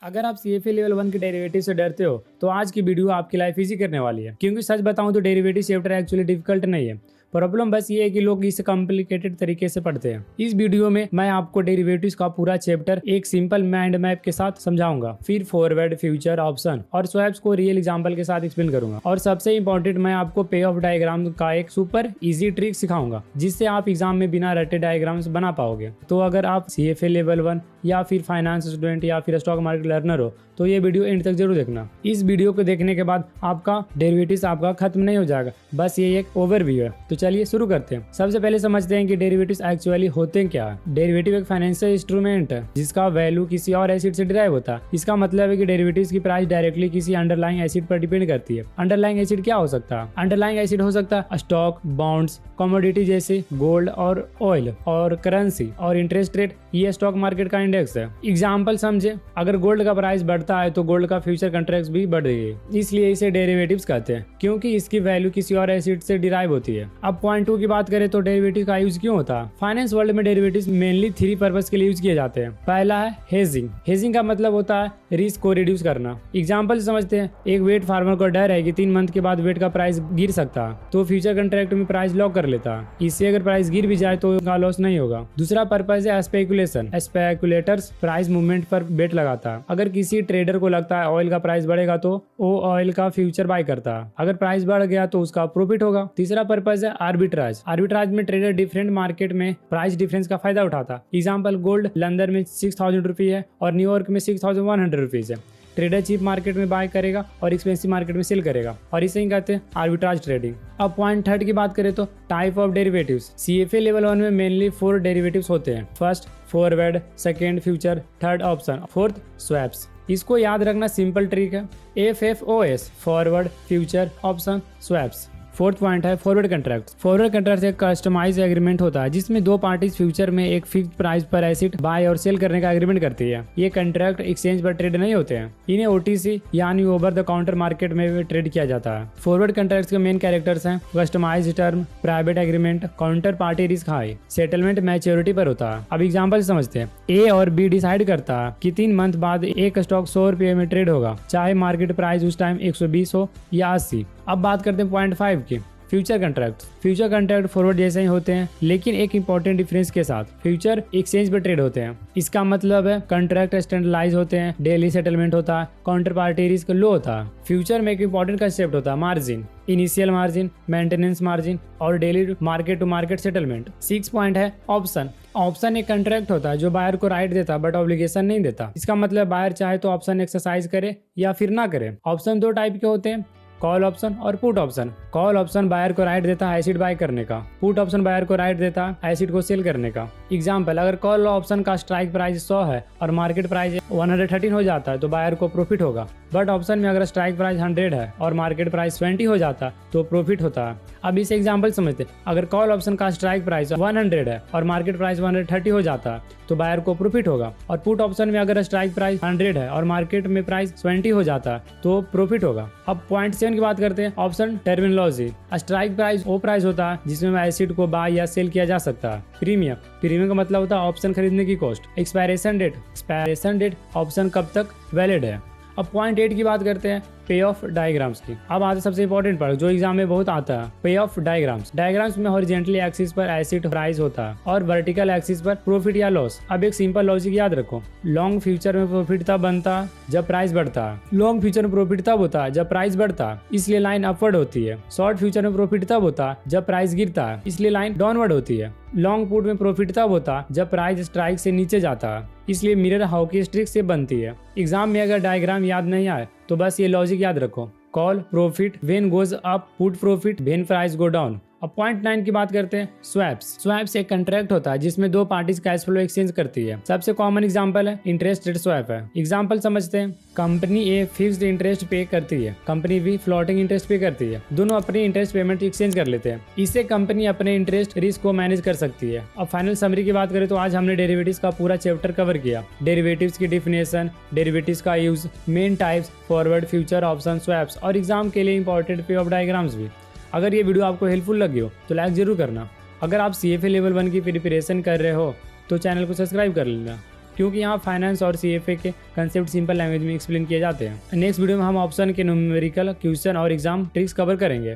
अगर आप CFA level 1 के डेरिवेटिव से डरते हो तो आज की वीडियो आपकी लाइफ इजी करने वाली है, क्योंकि सच बताऊं तो डेरिवेटिव चैप्टर एक्चुअली डिफिकल्ट नहीं है। प्रॉब्लम बस ये है कि लोग इसे कॉम्प्लिकेटेड तरीके से पढ़ते हैं। इस वीडियो में मैं आपको डेरिवेटिव्स का पूरा चैप्टर एक सिंपल माइंड मैप के साथ समझाऊंगा, फिर फॉरवर्ड, फ्यूचर, ऑप्शन और स्वैप्स को रियल एग्जांपल के साथ एक्सप्लेन करूंगा। और सबसे इंपॉर्टेंट, मैं आपको पे ऑफ डायग्राम का एक सुपर इजी ट्रिक सिखाऊंगा जिससे आप एग्जाम में बिना रटे डायग्राम्स बना पाओगे। तो अगर आप CFA लेवल 1 या फिर फाइनेंस स्टूडेंट या फिर स्टॉक मार्केट लर्नर हो तो ये वीडियो एंड तक जरूर देखना। इस वीडियो को देखने के बाद आपका डेरिवेटिव्स आपका खत्म नहीं हो जाएगा, बस ये एक ओवरव्यू है। तो चलिए शुरू करते हैं। सबसे पहले समझते हैं कि डेरिवेटिव्स एक्चुअली होते क्या है। डेरिवेटिव एक फाइनेंशियल इंस्ट्रूमेंट है जिसका वैल्यू किसी और एसिड से डिराइव होता है। इसका मतलब है कि डेरिवेटिव्स की प्राइस डायरेक्टली किसी अंडरलाइंग एसिड पर डिपेंड करती है। अंडरलाइंग एसिड क्या हो सकता है? अंडरलाइंग एसिड हो सकता है स्टॉक, बॉन्ड्स, कमोडिटी जैसे गोल्ड और ऑयल, और करेंसी और इंटरेस्ट रेट। ये स्टॉक मार्केट का इंडेक्स है। एग्जाम्पल समझे, अगर गोल्ड का प्राइस बढ़ता है तो गोल्ड का फ्यूचर कॉन्ट्रैक्ट्स भी बढ़ रही है, इसलिए इसे डेरिवेटिव्स कहते हैं, क्योंकि इसकी वैल्यू किसी और एसिड से डिराइव होती है। अब पॉइंट 2 की बात करें तो डेरिवेटिव का यूज क्यों होता है? फाइनेंस वर्ल्ड में डेरिवेटिव्स मेनली 3 पर्पस के लिए यूज किए जाते हैं। पहला है हेजिंग। हेजिंग का मतलब होता है रिस्क को रिड्यूस करना। एग्जाम्पल समझते हैं, एक वेट फार्मर को डर है कि 3 मंथ के बाद वेट का प्राइस गिर सकता है, तो फ्यूचर कॉन्ट्रैक्ट में प्राइस लॉक कर लेता है। इससे अगर प्राइस गिर भी जाए तो उसका लॉस नहीं होगा। दूसरा पर्पस है स्पेकुलेशन। स्पेकुलेटर्स प्राइस मूवमेंट पर बेट लगाता है। अगर किसी ट्रेडर को लगता है ऑयल का प्राइस बढ़ेगा तो वो ऑयल का फ्यूचर बाय करता है। अगर प्राइस बढ़ गया तो उसका प्रॉफिट होगा। तीसरा पर्पस है आर्बिट्राज। आर्बिट्राज में ट्रेडर डिफरेंट मार्केट में प्राइस डिफरेंस का फायदा उठाता है। एग्जाम्पल, गोल्ड लंदन में 6000 रुपये है और न्यूयॉर्क में 6100 रुपीज है। ट्रेडर चीप मार्केट में बाय करेगा और एक्सपेंसिव मार्केट में सेल करेगा, और इसे ही कहते हैं आर्बिट्राज ट्रेडिंग। अब पॉइंट 3 की बात करें तो type of derivatives. CFA level 1 में मेनली 4 डेरिवेटिव्स होते हैं। First forward, second future, third option, fourth swaps. इसको याद रखना सिंपल ट्रिक है, FFOS, forward, future, option, swaps. Fourth point है फॉरवर्ड कॉन्ट्रैक्ट। फॉरवर्ड कॉन्ट्रैक्ट एक कस्टमाइज एग्रीमेंट होता है जिसमें 2 पार्टीज फ्यूचर में एक फिक्स प्राइस पर एसिड बाय और सेल करने का एग्रीमेंट करती है। ये कॉन्ट्रैक्ट एक्सचेंज पर ट्रेड नहीं होते हैं, इन्हें OTC यानी ओवर द काउंटर मार्केट में ट्रेड किया जाता है। फॉरवर्ड कॉन्ट्रैक्ट्स के मेन कैरेक्टर्स हैं customise term, private agreement, counter party risk high, settlement maturity पर होता है। अब एग्जाम्पल समझते हैं, A और B डिसाइड करता है कि 3 मंथ बाद एक स्टॉक 100 रुपये में ट्रेड होगा, चाहे मार्केट प्राइस उस टाइम 120 हो या 80। अब बात करते हैं पॉइंट 5 की, future contract. Future contract forward जैसे ही होते हैं, लेकिन एक इंपॉर्टेंट डिफरेंस के साथ। फ्यूचर एक्सचेंज पर ट्रेड होते हैं। इसका मतलब है कॉन्ट्रैक्ट स्टैंडर्डाइज होते हैं, डेली सेटलमेंट होता है, काउंटर पार्टी रिस्क लो होता है। फ्यूचर में एक इंपॉर्टेंट कंसेप्ट होता है margin, initial margin, maintenance margin और daily market to market settlement. 6 point है ऑप्शन। ऑप्शन एक कॉन्ट्रैक्ट होता है जो बायर को राइट देता है बट ऑब्लिगेशन नहीं देता। इसका मतलब बायर चाहे तो ऑप्शन एक्सरसाइज करे या फिर ना करे। ऑप्शन 2 टाइप के होते हैं, कॉल ऑप्शन और put option. Call option buyer को राइट देता है एसिड बाय करने का। पुट ऑप्शन बायर को राइट देता है एसिड को सेल करने का। एग्जाम्पल, अगर कॉल ऑप्शन का स्ट्राइक प्राइस 100 है और मार्केट प्राइस 113 हो जाता है तो बायर को प्रॉफिट होगा। बट ऑप्शन में अगर स्ट्राइक प्राइस 100 है और मार्केट प्राइस 20 हो जाता है तो प्रॉफिट होता है। अब इसे एग्जाम्पल समझते हैं, अगर कॉल ऑप्शन का स्ट्राइक प्राइस 100 है और मार्केट प्राइस 130 हो जाता है तो बायर को प्रॉफिट होगा। और पुट ऑप्शन में अगर स्ट्राइक प्राइस 100 है और मार्केट में प्राइस 20 हो जाता है तो प्रॉफिट होगा। अब पॉइंट 7 की बात करते हैं, ऑप्शन टर्मिनोलॉजी। स्ट्राइक प्राइस वो प्राइस होता है जिसमें एसिड को बाय या सेल किया जा सकता है। प्रीमियम, प्रीमियम का मतलब होता है ऑप्शन खरीदने की cost. Expiration date, expiration date option कब तक वैलिड है। अब पॉइंट 8 की बात करते हैं, पे ऑफ डायग्राम्स की। अब आता है सबसे इंपॉर्टेंट पार्ट जो एग्जाम में बहुत आता है, पे ऑफ डायग्राम्स। डायग्राम्स में हॉरिजॉन्टली एक्सिस पर एसिड प्राइस होता है और वर्टिकल एक्सिस पर प्रॉफिट या लॉस। अब एक सिंपल लॉजिक याद रखो, लॉन्ग फ्यूचर में प्रॉफिट तब बनता है जब प्राइस बढ़ता है। लॉन्ग फ्यूचर में प्रॉफिट तब होता है जब प्राइस बढ़ता है, इसलिए लाइन अपवर्ड होती है। शॉर्ट फ्यूचर में प्रॉफिट तब होता है जब प्राइस गिरता है, इसलिए लाइन डाउनवर्ड होती है। लॉन्ग पुट में प्रॉफिट तब होता है जब प्राइस स्ट्राइक से नीचे जाता है, इसलिए मिरर हॉकी स्टिक से बनती है। एग्जाम में अगर डायग्राम याद नहीं आए तो बस ये लॉजिक याद रखो, call profit when goes up, put profit when price go down. अब पॉइंट 9 की बात करते हैं, स्वैप्स। स्वैप्स एक कॉन्ट्रैक्ट होता है जिसमें 2 पार्टीज कैश फ्लो एक्सचेंज करती है। सबसे कॉमन एग्जांपल है इंटरेस्ट रेट स्वैप है। एग्जांपल समझते हैं, कंपनी ए फिक्स्ड इंटरेस्ट पे करती है, कंपनी बी फ्लोटिंग इंटरेस्ट पे करती है। दोनों अपनी इंटरेस्ट पेमेंट एक्सचेंज कर लेते हैं। इससे कंपनी अपने इंटरेस्ट रिस्क को मैनेज कर सकती है। अब फाइनल समरी की बात करें तो आज हमने डेरिवेटिव्स का पूरा चैप्टर कवर किया। डेरिवेटिव्स की डिफिनेशन, डेरिवेटिव्स का use, main types, forward, future, option, swaps और एग्जाम के लिए इंपॉर्टेंट पे ऑफ डायग्राम्स भी। अगर ये वीडियो आपको हेल्पफुल लगी हो तो लाइक जरूर करना। अगर आप CFA लेवल 1 की प्रिपरेशन कर रहे हो तो चैनल को सब्सक्राइब कर लेना। क्योंकि यहाँ फाइनेंस और CFA के कंसेप्ट सिंपल लैंग्वेज में एक्सप्लेन किए जाते हैं। नेक्स्ट वीडियो में हम ऑप्शन के न्यूमेरिकल क्वेश्चन और एग्जाम ट्रिक्स कवर करेंगे।